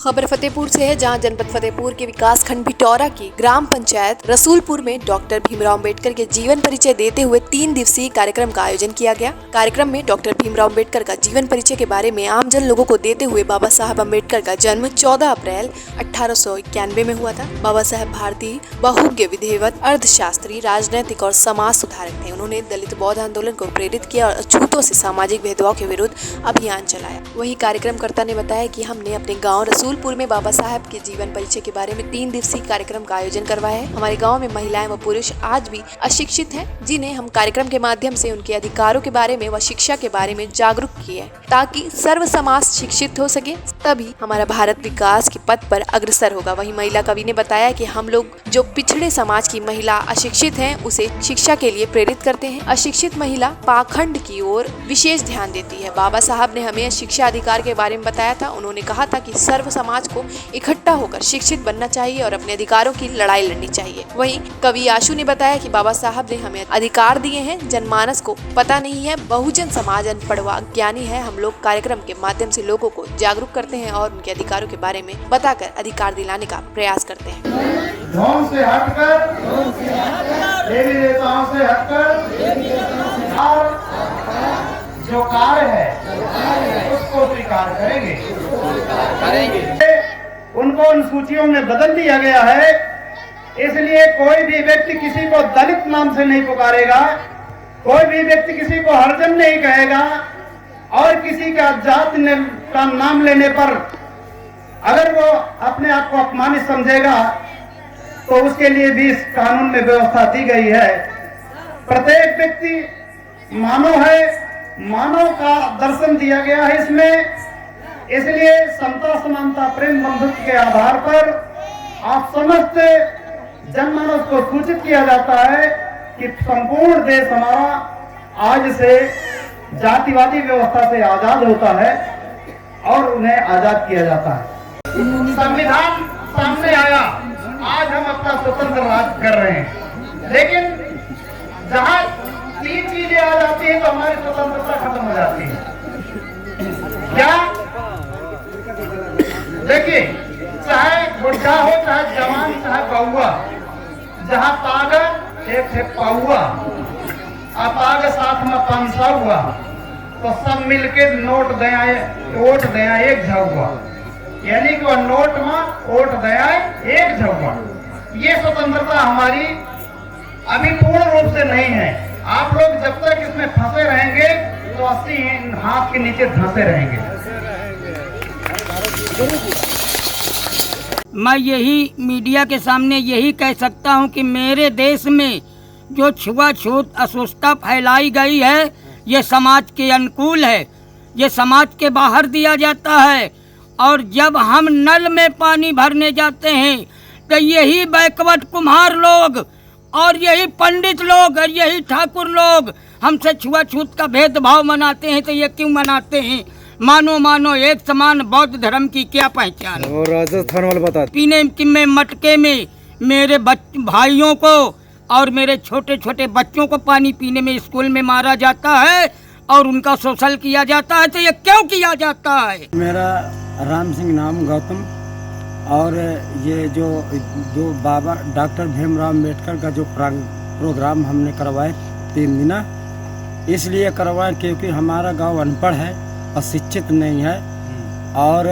खबर फतेहपुर से है, जहां जनपद फतेहपुर के विकास खंड भिटौरा की ग्राम पंचायत रसूलपुर में डॉक्टर भीमराव अम्बेडकर के जीवन परिचय देते हुए 3 दिवसीय कार्यक्रम का आयोजन किया गया। कार्यक्रम में डॉक्टर भीमराव अम्बेडकर का जीवन परिचय के बारे में आमजन लोगों को देते हुए बाबा साहब अम्बेडकर का जन्म 14 अप्रैल 1891 में हुआ था। बाबा साहब भारतीय बहुज्ञ विधिवत अर्थशास्त्री, राजनैतिक और समाज सुधारक थे। उन्होंने दलित बौद्ध आंदोलन को प्रेरित किया और अछूतों से सामाजिक भेदभाव के विरुद्ध अभियान चलाया। वही कार्यक्रमकर्ता ने बताया कि हमने अपने गाँव रसूलपुर में बाबा साहब के जीवन परिचय के बारे में 3 दिवसीय कार्यक्रम का आयोजन करवाया है। हमारे गांव में महिलाएं व पुरुष आज भी अशिक्षित हैं, जिन्हें हम कार्यक्रम के माध्यम से उनके अधिकारों के बारे में व शिक्षा के बारे में जागरूक किए, ताकि सर्व समाज शिक्षित हो सके, तभी हमारा भारत विकास के पथ पर अग्रसर होगा। वहीं महिला कवि ने बताया कि हम लोग जो पिछड़े समाज की महिला अशिक्षित है, उसे शिक्षा के लिए प्रेरित करते हैं। अशिक्षित महिला पाखंड की ओर विशेष ध्यान देती है। बाबा साहब ने हमें शिक्षा अधिकार के बारे में बताया था। उन्होंने कहा था कि सर्व समाज को इकट्ठा होकर शिक्षित बनना चाहिए और अपने अधिकारों की लड़ाई लड़नी चाहिए। वहीं कवि आशु ने बताया कि बाबा साहब ने हमें अधिकार दिए हैं, जनमानस को पता नहीं है, बहुजन समाज अनपढ़ व अज्ञानी है। हम लोग कार्यक्रम के माध्यम से लोगों को जागरूक करते हैं और उनके अधिकारों के बारे में बताकर अधिकार दिलाने का प्रयास करते हैं। ढोंग से हटकर, देवी देवताओं से हटकर, और जो कार्य है उसको स्वीकार करेंगे। उनको उन सूचियों में बदल दिया गया है, इसलिए कोई भी व्यक्ति किसी को दलित नाम से नहीं पुकारेगा, कोई भी व्यक्ति किसी को हरिजन नहीं कहेगा, और किसी का जात का नाम लेने पर अगर वो अपने आप को अपमानित समझेगा तो उसके लिए भी इस कानून में व्यवस्था दी गई है। प्रत्येक व्यक्ति मानव है, मानव का दर्शन दिया गया है इसमें। इसलिए समता, समानता, प्रेम, बंधुत्व के आधार पर आप समस्त जनमानस को सूचित किया जाता है कि संपूर्ण देश हमारा आज से जातिवादी व्यवस्था से आजाद होता है और उन्हें आजाद किया जाता है। संविधान सामने आया, आज हम अपना स्वतंत्र राज कर रहे हैं, लेकिन जहां 3 चीजें आ जाती है तो हमारी स्वतंत्रता खत्म हो जाती है। क्या? देखिए, चाहे बुढ़ा हो, चाहे जवान, चाहे बहुआ, जहां ताकत एक है पाहुआ, अपाग साथ में 500 हुआ, तो सब मिलके नोट दया वोट दया एक झुआ, यानी कि वह नोट में वोट दया एक झुआ। ये स्वतंत्रता हमारी अभी पूर्ण रूप से नहीं है। आप लोग जब तक इसमें फंसे रहेंगे तो 80 हाथ के नीचे धंसे रहेंगे। मैं यही मीडिया के सामने यही कह सकता हूं कि मेरे देश में जो छुआछूत अस्वस्थता फैलाई गई है, ये समाज के अनुकूल है, ये समाज के बाहर दिया जाता है। और जब हम नल में पानी भरने जाते हैं तो यही बैकवर्ड कुम्हार लोग और यही पंडित लोग और यही ठाकुर लोग हमसे छुआछूत का भेदभाव मनाते हैं। तो ये क्यों मनाते हैं? मानो एक समान बौद्ध धर्म की क्या पहचान? और राजस्थान वाले बता, पीने में मटके में मेरे भाइयों को और मेरे छोटे छोटे बच्चों को पानी पीने में स्कूल में मारा जाता है और उनका शोषण किया जाता है। तो ये क्यों किया जाता है? मेरा राम सिंह नाम गौतम, और ये जो बाबा डॉक्टर भीमराव अम्बेडकर का जो प्रोग्राम हमने करवाए 3 दिन, इसलिए करवाए क्योंकि हमारा गांव अनपढ़ है और शिक्षित नहीं है, और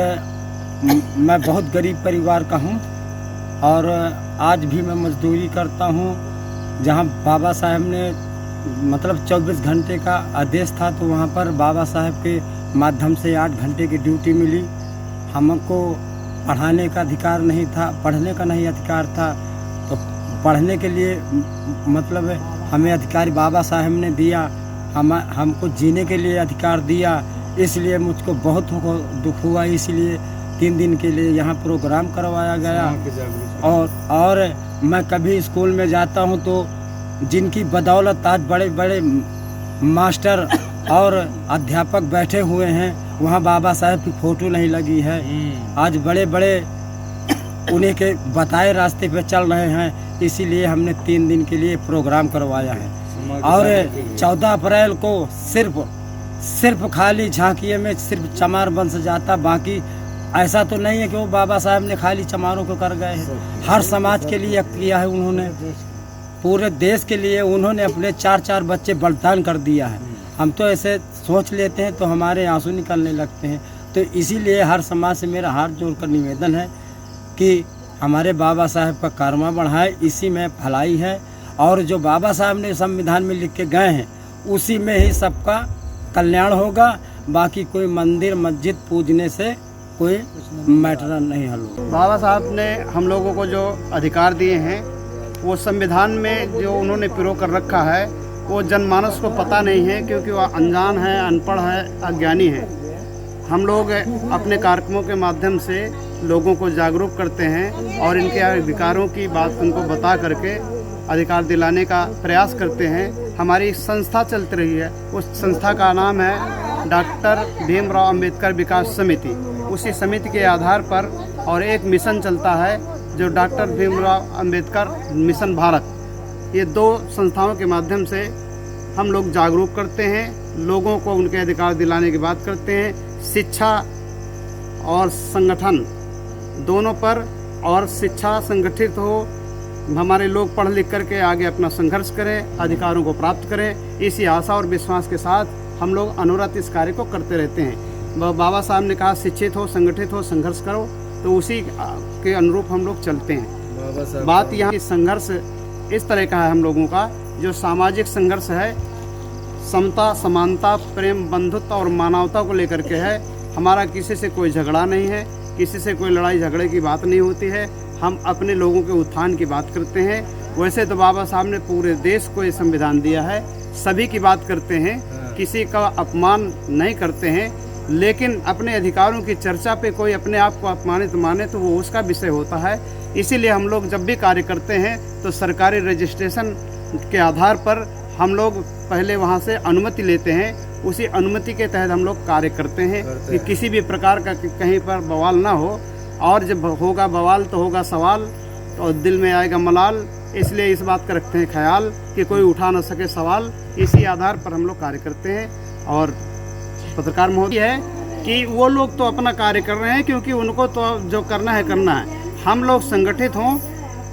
मैं बहुत गरीब परिवार का हूं, और आज भी मैं मजदूरी करता हूं। जहां बाबा साहब ने मतलब 24 घंटे का आदेश था, तो वहां पर बाबा साहब के माध्यम से 8 घंटे की ड्यूटी मिली। हमको पढ़ाने का अधिकार नहीं था, पढ़ने का नहीं अधिकार था, तो पढ़ने के लिए मतलब हमें अधिकार बाबा साहब ने दिया, हमको जीने के लिए अधिकार दिया। इसलिए मुझको बहुत दुख हुआ, इसलिए 3 दिन के लिए यहाँ प्रोग्राम करवाया गया। और मैं कभी स्कूल में जाता हूँ तो जिनकी बदौलत आज बड़े बड़े मास्टर और अध्यापक बैठे हुए हैं, वहाँ बाबा साहब की फोटो नहीं लगी है। आज बड़े बड़े उन्हीं के बताए रास्ते पे चल रहे हैं, इसीलिए हमने 3 दिन के लिए प्रोग्राम करवाया है। और 14 अप्रैल को सिर्फ खाली झांकिए में सिर्फ चमार बंश जाता, बाकी ऐसा तो नहीं है कि वो बाबा साहब ने खाली चमारों को कर गए हैं, हर समाज के लिए किया है उन्होंने, पूरे देश के लिए उन्होंने अपने 4-4 बच्चे बलिदान कर दिया है। हम तो ऐसे सोच लेते हैं तो हमारे आंसू निकलने लगते हैं। तो इसीलिए हर समाज से मेरा हाथ जोड़कर निवेदन है कि हमारे बाबा साहब का कारमा बढ़ाए, इसी में भलाई है। और जो बाबा साहब ने संविधान में लिख के गए हैं उसी में ही सबका कल्याण होगा। बाकी कोई मंदिर मस्जिद पूजने से कोई मैटर नहीं हल होगा। बाबा साहब ने हम लोगों को जो अधिकार दिए हैं वो संविधान में जो उन्होंने पिरो कर रखा है वो जनमानस को पता नहीं है, क्योंकि वह अनजान है, अनपढ़ है, अज्ञानी है। हम लोग अपने कार्यक्रमों के माध्यम से लोगों को जागरूक करते हैं और इनके अधिकारों की बात उनको बता करके अधिकार दिलाने का प्रयास करते हैं। हमारी संस्था चलती रही है, उस संस्था का नाम है डॉक्टर भीमराव अंबेडकर विकास समिति। उसी समिति के आधार पर और एक मिशन चलता है जो डॉक्टर भीमराव अंबेडकर मिशन भारत। ये 2 संस्थाओं के माध्यम से हम लोग जागरूक करते हैं, लोगों को उनके अधिकार दिलाने की बात करते हैं। शिक्षा और संगठन दोनों पर, और शिक्षा संगठित हो, हमारे लोग पढ़ लिख करके आगे अपना संघर्ष करें, अधिकारों को प्राप्त करें। इसी आशा और विश्वास के साथ हम लोग अनवरत इस कार्य को करते रहते हैं। बाबा साहब ने कहा शिक्षित हो, संगठित हो, संघर्ष करो, तो उसी के अनुरूप हम लोग चलते हैं। बात यहाँ की संघर्ष इस तरह का है हम लोगों का, जो सामाजिक संघर्ष है, समता, समानता, प्रेम, बंधुत्व और मानवता को लेकर के है। हमारा किसी से कोई झगड़ा नहीं है, किसी से कोई लड़ाई झगड़े की बात नहीं होती है। हम अपने लोगों के उत्थान की बात करते हैं। वैसे तो बाबा साहब ने पूरे देश को ये संविधान दिया है, सभी की बात करते हैं, किसी का अपमान नहीं करते हैं। लेकिन अपने अधिकारों की चर्चा पे कोई अपने आप को अपमानित माने तो वो उसका विषय होता है। इसीलिए हम लोग जब भी कार्य करते हैं तो सरकारी रजिस्ट्रेशन के आधार पर हम लोग पहले वहाँ से अनुमति लेते हैं। उसी अनुमति के तहत हम लोग कार्य करते हैं कि किसी भी प्रकार का कहीं पर बवाल ना हो, और जब होगा बवाल तो होगा सवाल और दिल में आएगा मलाल। इसलिए इस बात का रखते हैं ख्याल कि कोई उठा ना सके सवाल। इसी आधार पर हम लोग कार्य करते हैं। और पत्रकार महोदय है कि वो लोग तो अपना कार्य कर रहे हैं, क्योंकि उनको तो जो करना है करना है। हम लोग संगठित हों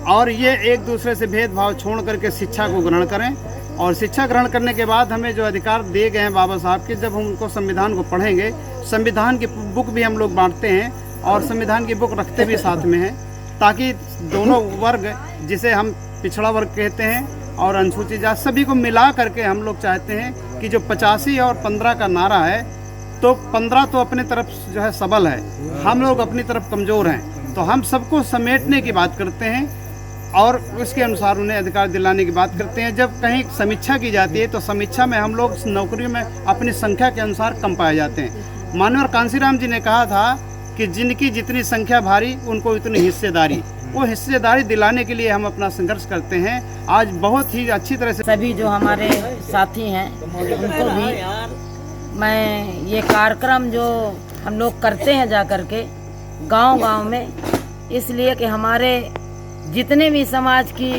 और ये एक दूसरे से भेदभाव छोड़ करके शिक्षा को ग्रहण करें, और शिक्षा ग्रहण करने के बाद हमें जो अधिकार दिए गए हैं बाबा साहब के, जब हम उनको संविधान को पढ़ेंगे, संविधान की बुक भी हम लोग बांटते हैं और संविधान की बुक रखते भी साथ में हैं, ताकि दोनों वर्ग, जिसे हम पिछड़ा वर्ग कहते हैं और अनुसूचित जाति, सभी को मिला करके हम लोग चाहते हैं कि जो 85 और 15 का नारा है, तो 15 तो अपने तरफ जो है सबल है, हम लोग अपनी तरफ कमज़ोर हैं, तो हम सबको समेटने की बात करते हैं और उसके अनुसार उन्हें अधिकार दिलाने की बात करते हैं। जब कहीं समीक्षा की जाती है तो समीक्षा में हम लोग नौकरियों में अपनी संख्या के अनुसार कम पाए जाते हैं। माननीय कांसीराम जी ने कहा था कि जिनकी जितनी संख्या भारी उनको उतनी हिस्सेदारी, वो हिस्सेदारी दिलाने के लिए हम अपना संघर्ष करते हैं। आज बहुत ही अच्छी तरह से सभी जो हमारे साथी हैं उनको भी मैं ये कार्यक्रम जो हम लोग करते हैं जा कर के गाँव में, इसलिए कि हमारे जितने भी समाज की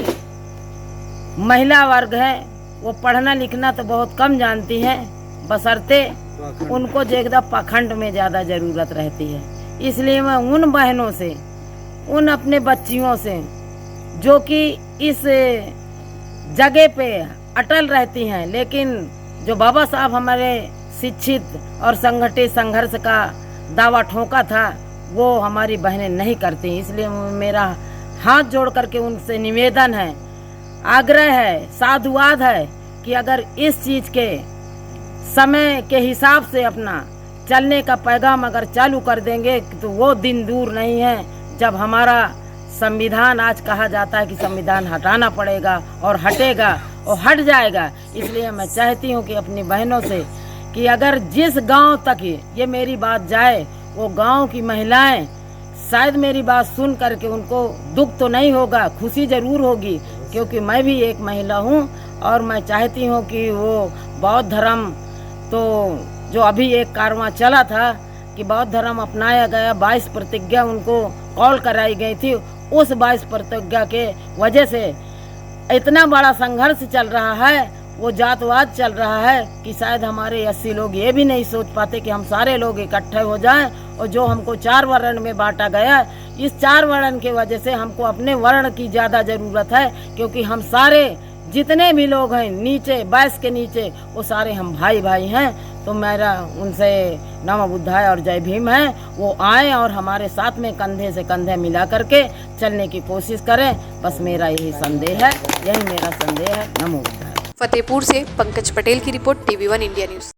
महिला वर्ग है वो पढ़ना लिखना तो बहुत कम जानती हैं, बशर्ते उनको जो एकदम पाखंड में ज़्यादा ज़रूरत रहती है। इसलिए मैं उन बहनों से, उन अपने बच्चियों से जो कि इस जगह पे अटल रहती हैं, लेकिन जो बाबा साहब हमारे शिक्षित और संगठित संघर्ष का दावा ठोका था वो हमारी बहनें नहीं करती। इसलिए मेरा हाथ जोड़ करके उनसे निवेदन है, आग्रह है, साधुवाद है कि अगर इस चीज़ के समय के हिसाब से अपना चलने का पैगाम अगर चालू कर देंगे तो वो दिन दूर नहीं है जब हमारा संविधान, आज कहा जाता है कि संविधान हटाना पड़ेगा और हटेगा और हट जाएगा। इसलिए मैं चाहती हूँ कि अपनी बहनों से कि अगर जिस गांव तक ये मेरी बात जाए वो गांव की महिलाएं शायद मेरी बात सुन करके उनको दुख तो नहीं होगा, खुशी ज़रूर होगी, क्योंकि मैं भी एक महिला हूँ और मैं चाहती हूँ कि वो बौद्ध धर्म, तो जो अभी एक कारवां चला था कि बौद्ध धर्म अपनाया गया, 22 प्रतिज्ञा उनको कॉल कराई गई थी, उस 22 प्रतिज्ञा के वजह से इतना बड़ा संघर्ष चल रहा है, वो जातवाद चल रहा है कि शायद हमारे 80 लोग ये भी नहीं सोच पाते कि हम सारे लोग इकट्ठे हो जाएं और जो हमको 4 वर्ण में बांटा गया है, इस 4 वर्ण की वजह से हमको अपने वर्ण की ज़्यादा ज़रूरत है, क्योंकि हम सारे जितने भी लोग हैं नीचे बैस के नीचे वो सारे हम भाई भाई हैं। तो मेरा उनसे नमो बुद्धाय और जय भीम है, वो आए और हमारे साथ में कंधे से कंधे मिला करके चलने की कोशिश करें। बस मेरा यही संदेह है, यही मेरा संदेह है। नमो बुद्धाय। फतेहपुर से पंकज पटेल की रिपोर्ट, TV1 इंडिया न्यूज।